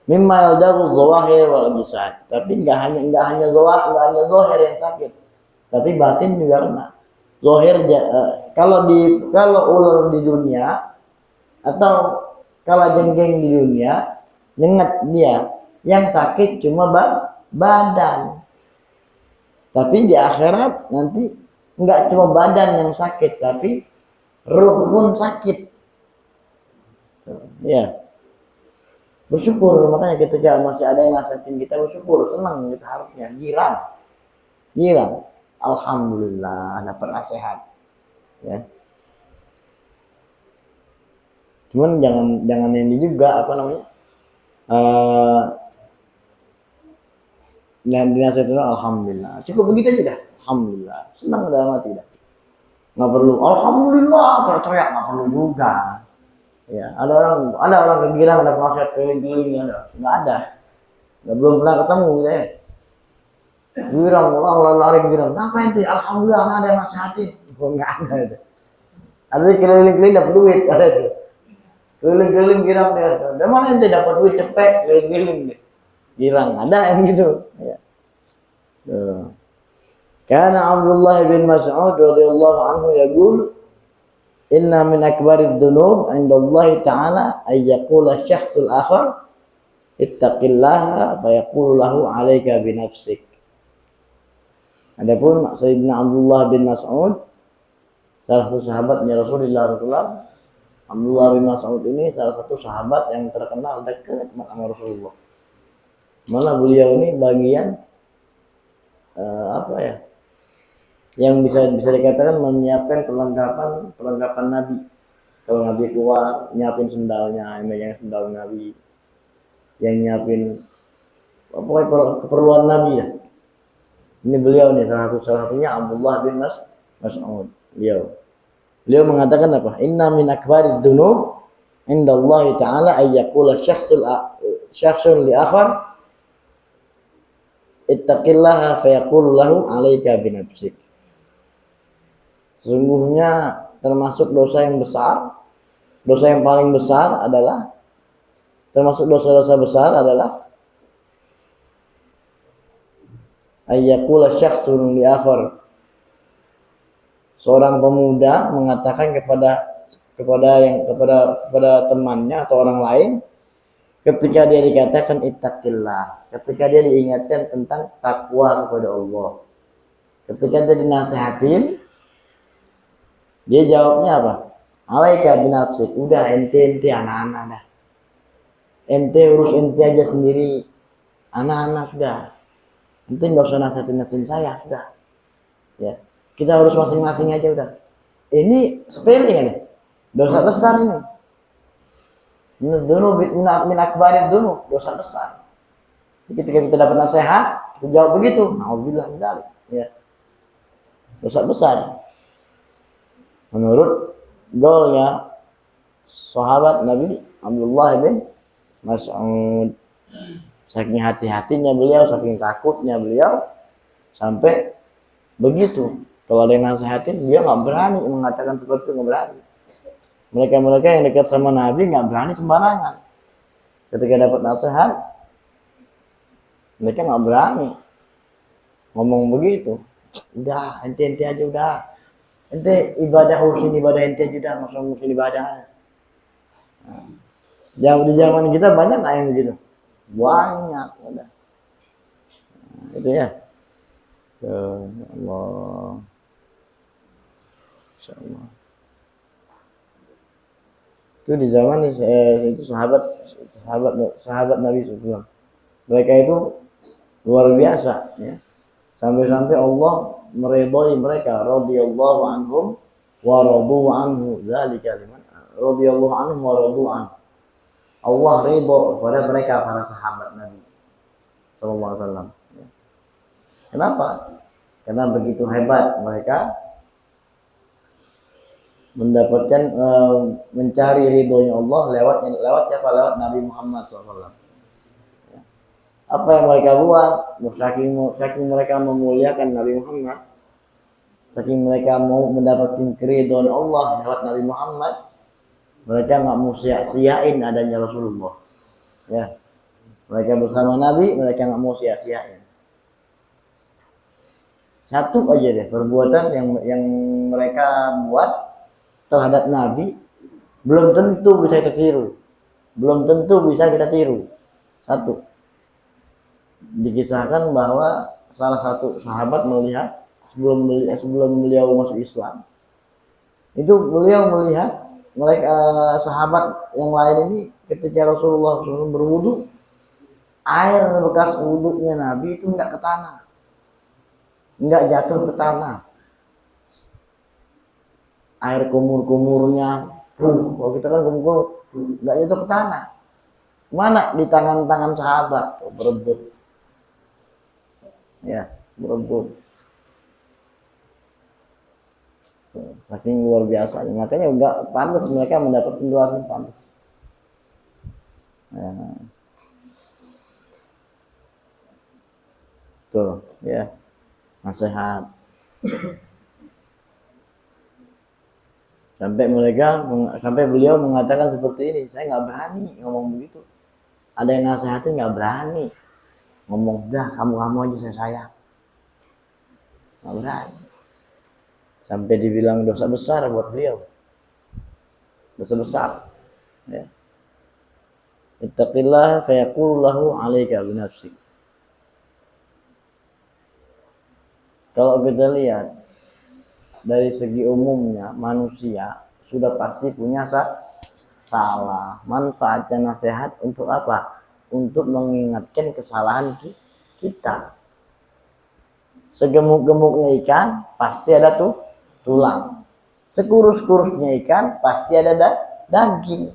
Mimma yaldagu dhawahir wal ajsad, tapi enggak hanya zahir yang sakit, tapi batin juga kena. Zahir kalau ular di dunia atau kalajengking di dunia nyengat dia, yang sakit cuma badan. Tapi di akhirat nanti enggak cuma badan yang sakit, tapi ruh pun sakit. Ya. Bersyukur, makanya ketika masih ada yang nasihatin kita, bersyukur, senang kita harusnya, girang. Alhamdulillah dapat nasihat. Ya. Cuman jangan ini juga apa namanya? Dan dinasihatin alhamdulillah. Cukup begitu aja dah. Alhamdulillah. Senang dalam hati dah. Nggak perlu alhamdulillah teriak, nggak perlu juga. Ya, ada orang kegilaan, ada nasihat keliling-keliling, nggak ada. Belum pernah ketemu ya. Girang, orang lari girang. Apa ente? Alhamdulillah nggak ada yang nasihatin. Nggak ada itu. Ada keliling-keliling dapat duit, ada itu. Keliling-keliling girang dia. Dan mana ente dapat duit cepet keliling-keliling deh. Girang, ada yang gitu. Ya. Karena Abdullah bin Mas'ud radhiyallahu anhu yaqul, inna min akbarid dzunub 'inda Allah ta'ala ay yaqula syakhsul akhar ittaqillaha fa yaqulu lahu 'alaika bi nafsik. Adapun Sayyidina Abdullah bin Mas'ud, salah satu sahabatnya Rasulullah SAW. Abdullah bin Mas'ud ini salah satu sahabat yang terkenal dekat sama Rasulullah. Malah beliau ini bagian yang bisa dikatakan menyiapkan perlengkapan Nabi Kalau Nabi keluar, nyiapin sendalnya, yang megang sendal Nabi, yang nyiapin pokoknya keperluan Nabi ya. Ini beliau nih salah satunya Abdullah bin Mas'ud. Beliau mengatakan apa? Inna min akbarid dzunub indallahi ta'ala ay yaqula syakhsun li akhar ittaqillaha fayaqulu lahu 'alaika bi nafsik. Sesungguhnya termasuk dosa yang besar, dosa yang paling besar adalah termasuk dosa-dosa besar adalah ayyakula syakhsun li akhar. Seorang pemuda mengatakan kepada temannya atau orang lain ketika dia dikatakan ittaqillah, ketika dia diingatkan tentang takwa kepada Allah. Ketika dia dinasehatin, dia jawabnya apa? Alaika binafsik, udah ente anak-anak dah. Ente urus ente aja sendiri. Anak-anak sudah. Ente nggak usah nasihatin saya sudah. Ya, kita urus masing-masing aja udah. Ini sepele ya nih. Dosa besar ini. Min akbarid dzunub, dosa besar. Ketika kita dapat nasihat, kita jawab begitu. Nauzubillah min dzalik. Ya. Dosa besar. Menurut gaulnya sahabat Nabi Abdullah bin Mas'ud, saking hati-hatinya beliau, saking takutnya beliau sampai begitu. Kalau ada yang nasihatin, dia nggak berani mengatakan seperti itu, nggak berani. Mereka yang dekat sama Nabi nggak berani sembarangan. Ketika dapat nasihat, mereka nggak berani ngomong begitu. Udah, ente aja udah. Ente ibadah urusin ibadah ente aja udah, maksud urusin ibadah. Di zaman kita banyak yang begitu. Banyak udah. Itu ya. Allah. Insyaallah. Itu di zaman itu sahabat Nabi SAW. Mereka itu luar biasa ya. Sampai-sampai Allah meridhai mereka, radhiyallahu anhum wa radu anhu, dzalika liman radhiyallahu anhum wa radu anhu. Allah ridha kepada mereka, para sahabat Nabi sallallahu alaihi wasallam. Kenapa? Karena begitu hebat mereka mendapatkan mencari ridhonya Allah lewat siapa? Lewat Nabi Muhammad SAW. Apa yang mereka buat? Saking mereka memuliakan Nabi Muhammad, saking mereka mau mendapatkan keridhaan Allah lewat Nabi Muhammad, mereka nggak mau sia-siain adanya Rasulullah. Ya, mereka bersama Nabi, mereka nggak mau sia-siain. Satu aja deh perbuatan yang mereka buat terhadap Nabi belum tentu bisa kita tiru, belum tentu bisa kita tiru. Satu, dikisahkan bahwa salah satu sahabat melihat sebelum beliau masuk Islam, itu beliau melihat mereka sahabat yang lain ini ketika Rasulullah SAW berwudu, air bekas wudunya Nabi itu enggak ke tanah, enggak jatuh ke tanah. Air kumur-kumurnya, kalau kita kan kumur enggak jatuh ke tanah. Mana di tangan-tangan sahabat berebut. Ya, berebut. Saking luar biasa, makanya enggak pantas mereka mendapat penjelasan pantas. Ya. Tuh, ya. Nasihat. Sampai beliau mengatakan seperti ini, saya nggak berani ngomong begitu. Ada yang nasihatin nggak berani ngomong, dah kamu aja saya. Nggak berani. Sampai dibilang dosa besar buat beliau. Dosa besar. Ya. Ittaqillah fayaqulu lahu 'alaika binafsik. Kalau kita lihat dari segi umumnya, manusia sudah pasti punya salah. Manfaatnya nasihat untuk apa? Untuk mengingatkan kesalahan kita. Segemuk-gemuknya ikan pasti ada tulang. Sekurus-kurusnya ikan pasti ada daging.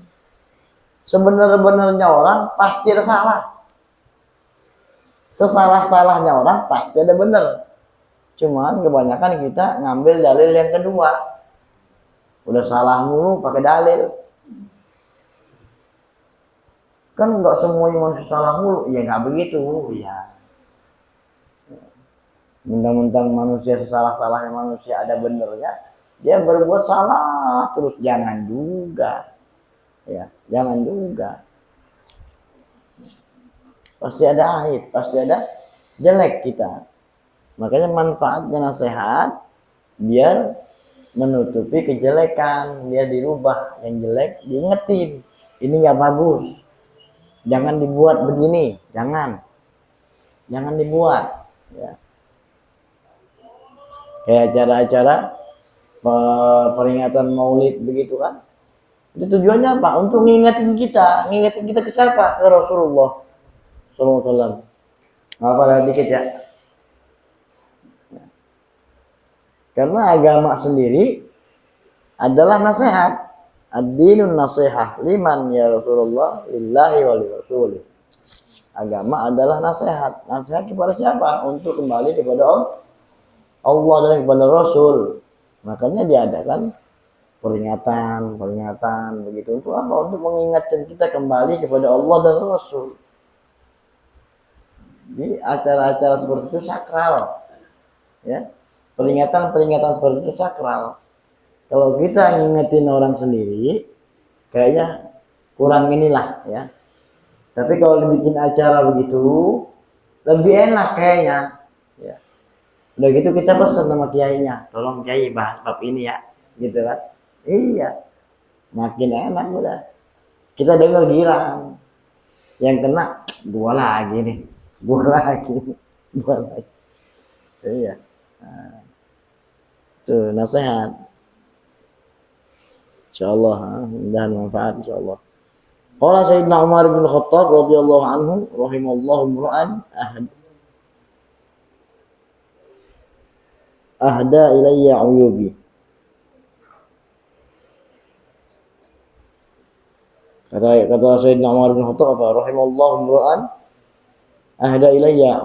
Sebenar-benarnya orang pasti ada salah. Sesalah-salahnya orang pasti ada benar. Cuman kebanyakan kita ngambil dalil yang kedua. Udah salah mulu pakai dalil. Kan nggak semuanya manusia salah mulu. Ya nggak begitu. Ya. Mentang-mentang manusia sesalah-salahnya manusia ada benernya, dia berbuat salah terus. Jangan juga. Ya, jangan juga. Pasti ada aib, pasti ada jelek kita. Makanya manfaatnya nasihat biar menutupi kejelekan, biar dirubah yang jelek, diingetin. Ini nggak bagus. Jangan dibuat begini, jangan dibuat. Ya. Kayak acara-acara peringatan Maulid begitu kan? Itu tujuannya apa? Untuk ngingetin kita ke siapa? Ke Rasulullah Sallallahu Alaihi Wasallam. Apa dikit ya? Karena agama sendiri adalah nasihat. Ad-dinun nasihah liman ya Rasulullah lillahi wa li rasulih. Agama adalah nasihat. Nasihat kepada siapa? Untuk kembali kepada Allah dan kepada Rasul. Makanya diadakan peringatan begitu. Untuk apa? Untuk mengingatkan kita kembali kepada Allah dan Rasul. Jadi acara-acara seperti itu sakral. Ya. Peringatan seperti itu sakral. Kalau kita ngingetin orang sendiri, kayaknya kurang inilah ya. Tapi kalau dibikin acara begitu, lebih enak kayaknya. Ya. Udah gitu kita pesan sama kiainya, tolong kiai bahas bab ini ya, gitu kan? Iya, makin enak udah. Kita dengar girang, yang kena gua lagi nih, gua lagi. Iya, nah, tuh nasihat. Insyaallah, mudah manfaat insyaallah. Qala Sayyidina Umar bin Khattab radhiyallahu anhu, rahimallahu mur'an ahda ilayya uyubi. Kata Sayyidina Umar bin Khattab apa? Rahimallahu mur'an ahda ilayya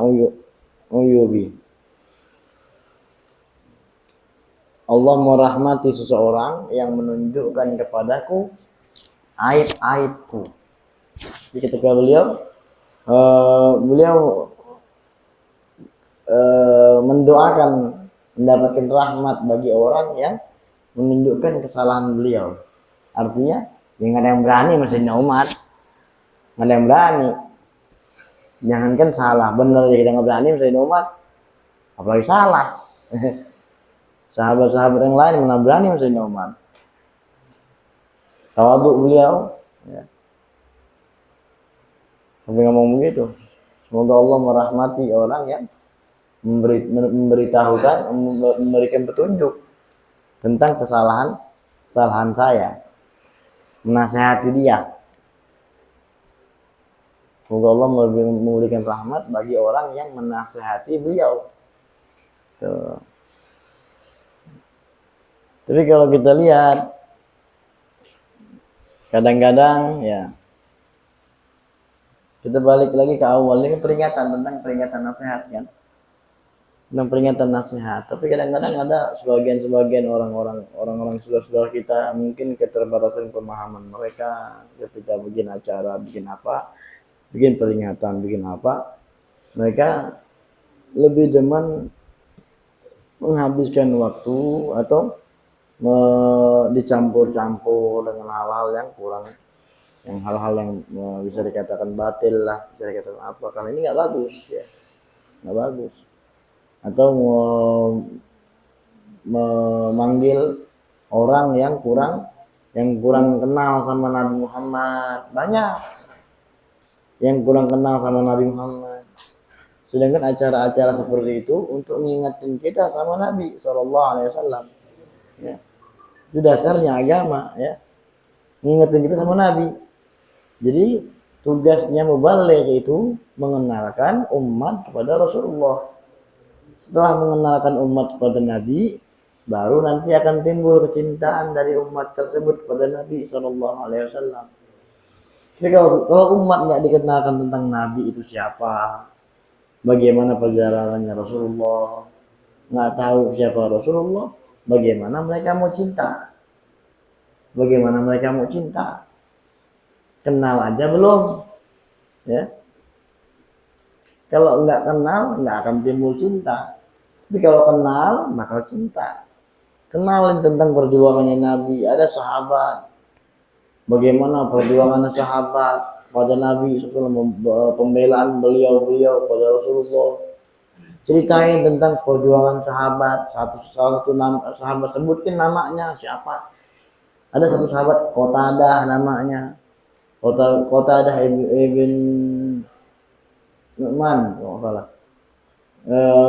uyubi. Allah merahmati seseorang yang menunjukkan kepadaku aib-aibku. Jadi ketika beliau mendoakan mendapatkan rahmat bagi orang yang menunjukkan kesalahan beliau. Artinya, ya nggak ada yang berani Sayyidina Umar, nggak ada yang berani. Jangankan salah, benar aja kita nggak berani Sayyidina Umar, apalagi salah. Sahabat-sahabat yang lain mana berani Sayyidina Umar. Tawadhu beliau, ya. Sampai ngomong begitu. Semoga Allah merahmati orang yang memberitahukan, memberikan petunjuk tentang kesalahan saya, menasehati dia. Semoga Allah memberikan rahmat bagi orang yang menasehati beliau. Tuh. Tapi kalau kita lihat, kadang-kadang ya kita balik lagi ke awalnya tentang peringatan nasihat kan. Tentang peringatan nasihat. Tapi kadang-kadang ada sebagian orang-orang saudara-saudara kita mungkin keterbatasan pemahaman mereka ketika bikin acara, bikin apa, bikin peringatan, bikin apa, mereka lebih demen menghabiskan waktu atau dicampur-campur dengan hal-hal yang kurang, yang hal-hal yang bisa dikatakan batil lah, bisa dikatakan apa, karena ini nggak bagus ya, nggak bagus. Atau memanggil orang yang kurang kenal sama Nabi Muhammad, banyak yang kurang kenal sama Nabi Muhammad. Sedangkan acara-acara seperti itu untuk mengingatkan kita sama Nabi Sallallahu Alaihi Wasallam. Ya. Itu dasarnya agama ya, ngingetin kita sama Nabi. Jadi tugasnya mubaligh itu mengenalkan umat kepada Rasulullah. Setelah mengenalkan umat kepada Nabi, baru nanti akan timbul kecintaan dari umat tersebut kepada Nabi Shallallahu Alaihi Wasallam. Jadi kalau umat nggak dikenalkan tentang Nabi itu siapa, bagaimana perjalanannya Rasulullah, nggak tahu siapa Rasulullah, bagaimana mereka mau cinta? Bagaimana mereka mau cinta? Kenal aja belum, ya? Kalau nggak kenal, nggak akan timbul cinta. Tapi kalau kenal, bakal cinta. Kenalin tentang perjuangannya Nabi. Ada sahabat, bagaimana perjuangan sahabat pada Nabi, pembelaan beliau pada Rasulullah. Ceritain tentang perjuangan sahabat. Satu sahabat, sebutkan namanya siapa. Ada satu sahabat Qatadah namanya. Qatadah ibn Nu'man, kalau salah.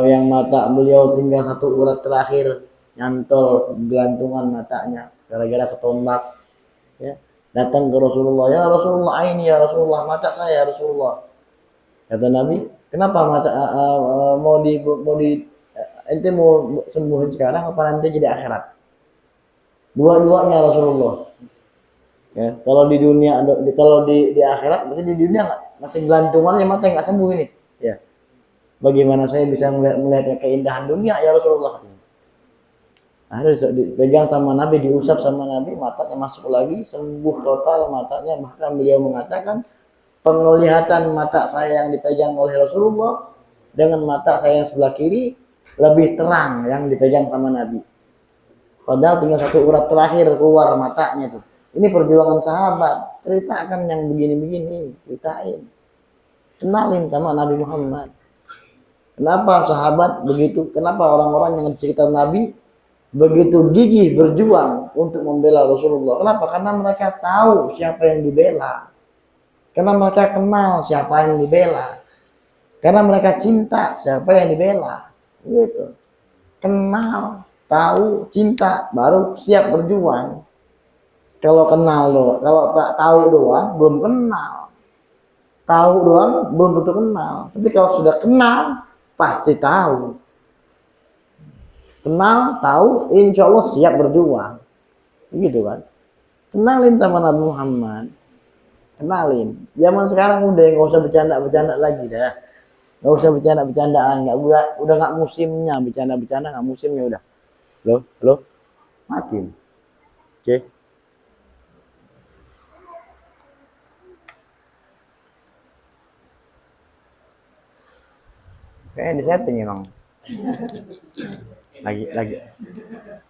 Yang mata beliau tinggal satu urat terakhir, nyantol gelantungan matanya gara-gara ketombak, ya. Datang ke Rasulullah, ya Rasulullah, ini ya Rasulullah, mata saya ya Rasulullah. Kata Nabi, kenapa mata mau ente mau sembuhin sekarang apa nanti jadi akhirat? Dua-duanya Rasulullah. Ya, kalau di dunia, kalau di akhirat, berarti di dunia masih gelantungan ya, mata nggak sembuh ini. Ya, bagaimana saya bisa melihat keindahan dunia ya Rasulullah? Harus dipegang sama Nabi, diusap sama Nabi, matanya masuk lagi, sembuh total matanya. Bahkan beliau mengatakan, penglihatan mata saya yang dipegang oleh Rasulullah dengan mata saya yang sebelah kiri lebih terang yang dipegang sama Nabi. Padahal tinggal satu urat terakhir keluar matanya tuh. Ini perjuangan sahabat. Ceritakan yang begini-begini, ceritain. Kenalin sama Nabi Muhammad. Kenapa sahabat begitu? Kenapa orang-orang yang di sekitar Nabi begitu gigih berjuang untuk membela Rasulullah? Kenapa? Karena mereka tahu siapa yang dibela. Karena mereka kenal siapa yang dibela. Karena mereka cinta siapa yang dibela. Gitu. Kenal, tahu, cinta, baru siap berjuang. Kalau kenal doang, kalau tak tahu doang, belum kenal. Tahu doang, belum tentu kenal. Tapi kalau sudah kenal, pasti tahu. Kenal, tahu, insya Allah siap berjuang. Begitu kan? Kenalin sama Nabi Muhammad. Kenalin. Zaman sekarang udah nggak usah bercanda-bercanda lagi dah. Nggak usah bercanda-bercandaan. Udah nggak musimnya bercanda-bercanda, nggak musimnya udah. Loh, mati. Oke. Kayaknya di setting emang.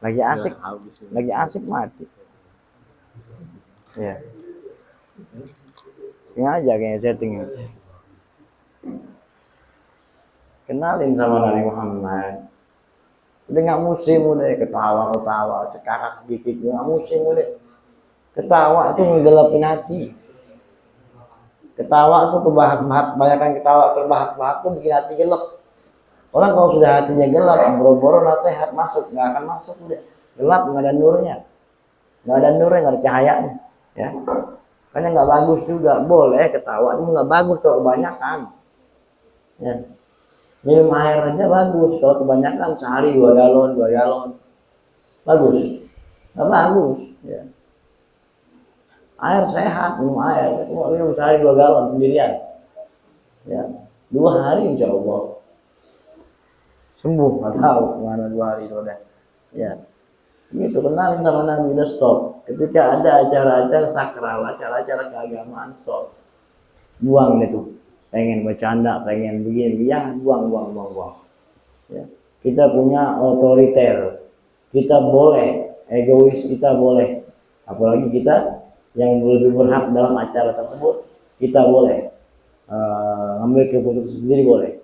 Lagi asik mati. Ya. Ini aja kayaknya setting. Kenalin sama Nabi Muhammad. Udah nggak musim udah ketawa, cekakak sedikit, nggak musim udah. Ketawa itu ngegelapin hati. Ketawa tuh kebanyakan ketawa terbahak-bahak tuh bikin hati gelap. Orang kalau sudah hatinya gelap, boro-boro nasihat masuk, nggak akan masuk udah. Gelap, nggak ada nurnya, nggak ada cahayanya, ya. Makanya nggak bagus juga. Boleh ketawa, itu nggak bagus kalau kebanyakan. Ya. Minum air aja bagus, kalau kebanyakan sehari 2 galon, bagus, nggak bagus. Ya. Air sehat, minum air, cuma minum sehari 2 galon sendirian. Ya, 2 hari insya Allah sembuh, nggak tahu kemana 2 hari sudah. Ya, gitu. Kenalin sama Nabi, udah stop. Ketika ada acara-acara sakral, acara-acara keagamaan, stop. Buang itu. Pengen bercanda, pengen begini, ya buang. Ya. Kita punya otoriter, kita boleh egois, kita boleh. Apalagi kita yang lebih berhak dalam acara tersebut, kita boleh ngambil keputusan sendiri, boleh.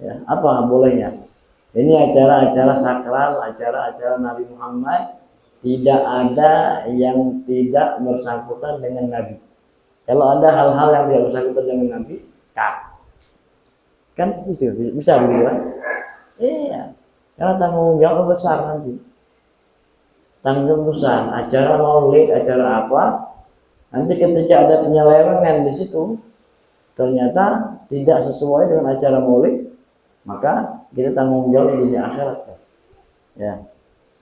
Ya, apa bolehnya? Ini acara-acara sakral, acara-acara Nabi Muhammad, tidak ada yang tidak bersangkutan dengan Nabi. Kalau ada hal-hal yang tidak bersangkutan dengan Nabi, kan bisa begitu kan? Iya, karena tanggung jawab besar nanti. Tanggung besar, acara maulid, acara apa? Nanti ketika ada penyelewengan di situ, ternyata tidak sesuai dengan acara maulid, maka kita tanggung jawab di dunia akhirat. Ya.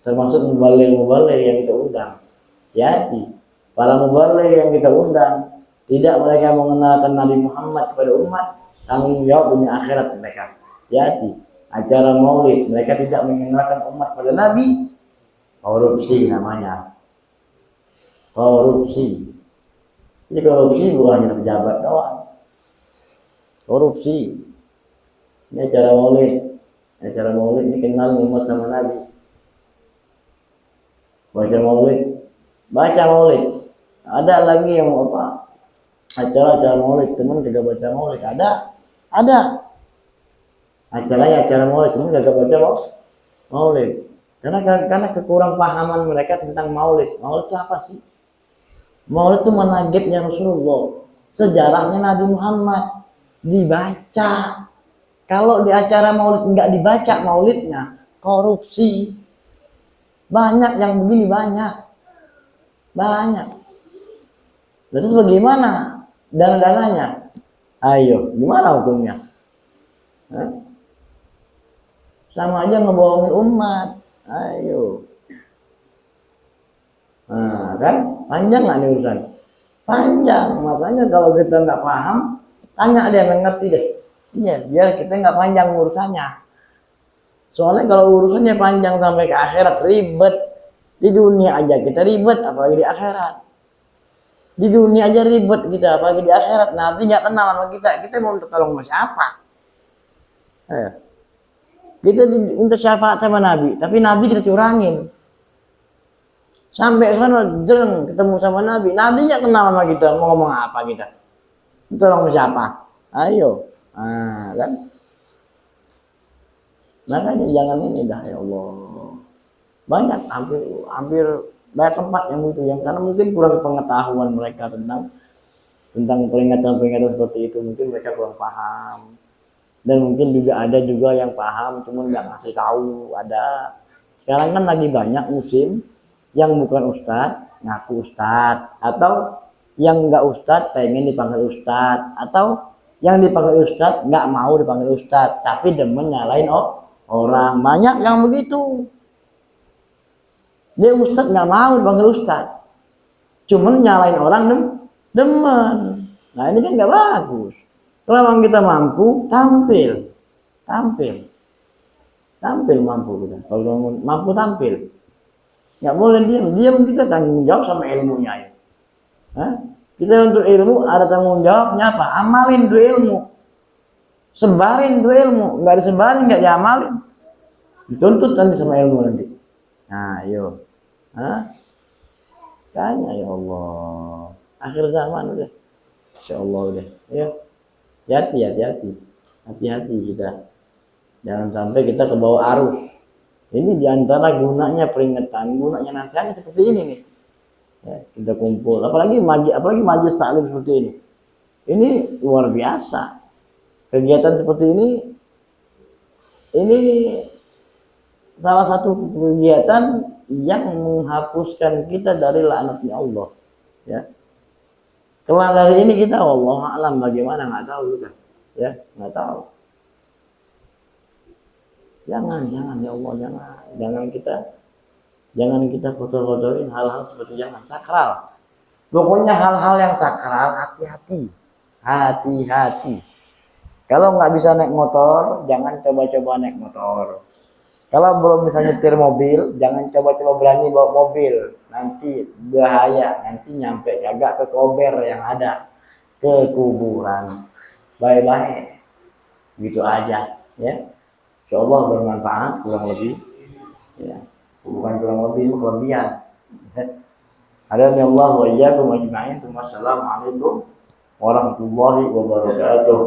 termasuk mubalik yang kita undang. Hati-hati, para mubalik yang kita undang, tidak mereka mengenalkan Nabi Muhammad kepada umat, tanggung jawab dunia akhirat mereka. Hati-hati, acara maulid mereka tidak mengenalkan umat pada Nabi, korupsi namanya. Korupsi. Jadi korupsi bukan hanya pejabat doang. Korupsi. Ini acara maulid. Acara maulid ini kenal umat sama Nabi. Baca maulid. Ada lagi yang apa? Acara maulid, teman tidak baca maulid. Ada. Acara maulid, teman tidak baca maulid. Karena kekurang pahaman mereka tentang maulid. Maulid itu apa sih? Maulid itu menagetnya Rasulullah. Sejarahnya Nabi Muhammad dibaca. Kalau di acara maulid enggak dibaca maulidnya, korupsi. Banyak yang begini, banyak. Terus bagaimana dana-dananya? Ayo, gimana hukumnya? Sama aja ngebohongin umat. Ayo. Nah, kan panjang nggak nih urusan? Panjang. Makanya kalau kita nggak paham, tanya ada yang ngerti deh. Iya, biar kita nggak panjang urusannya. Soalnya kalau urusannya panjang sampai ke akhirat ribet. Di dunia aja kita ribet, apalagi di akhirat. Di dunia aja ribet kita, apalagi di akhirat. Nanti nggak kenal sama kita mau tolong sama siapa? Kita minta syafaat sama Nabi, tapi Nabi kita curangin. Sampai sana ketemu sama Nabi nggak kenal sama kita, mau ngomong apa kita? Tolong sama siapa? Ayo, kan? Makanya jangan ini dah, ya Allah. Banyak, hampir banyak tempat yang begitu, yang karena mungkin kurang pengetahuan mereka tentang peringatan seperti itu, mungkin mereka kurang paham. Dan mungkin juga ada yang paham, cuma nggak ngasih tahu. Ada. Sekarang kan lagi banyak musim yang bukan ustadz ngaku ustadz, atau yang nggak ustadz pengen dipanggil ustadz, atau yang dipanggil ustadz nggak mau dipanggil ustadz, tapi demen nyalain orang. Banyak yang begitu. Dia ustadz nggak mau dipanggil ustadz, cuman nyalain orang demen. Nah ini kan nggak bagus. Kalau memang kita mampu, tampil mampu kita. Kalau mampu tampil, nggak boleh diam kita tanggung jawab sama ilmunya ya. Kita untuk ilmu ada tanggung jawabnya apa? Amalin tuh ilmu, sebarin tuh ilmu. Nggak disebarin, nggak diamalin, dituntut nanti sama ilmu nanti. Nah, yuk, tanya ya Allah, akhir zaman udah, insya Allah udah, ya. Hati-hati kita, jangan sampai kita ke bawah arus. Ini diantara gunanya peringatan, gunanya nasihatnya seperti ini nih. Ya, kita kumpul, apalagi majelis taklim seperti ini. Ini luar biasa. Kegiatan seperti ini salah satu kegiatan yang menghapuskan kita dari laknatnya Allah. Ya. Kelar dari ini kita Allah alam bagaimana nggak tahu kita, ya nggak tahu. Jangan ya Allah, jangan kita kotor-kotorin hal-hal seperti jangan sakral. Pokoknya hal-hal yang sakral hati-hati. Kalau nggak bisa naik motor, jangan coba-coba naik motor. Kalau belum bisa nyetir mobil, jangan coba-coba berani bawa mobil. Nanti bahaya, nanti nyampe kagak ke kober yang ada, ke kuburan. Bye-bye. Gitu aja, ya. Insyaallah bermanfaat kurang lebih. Ya. Bukan kurang lebih, kelebihan. Adanya Allah wa iyyakum ajma'in. Wassalamualaikum warahmatullahi wabarakatuh.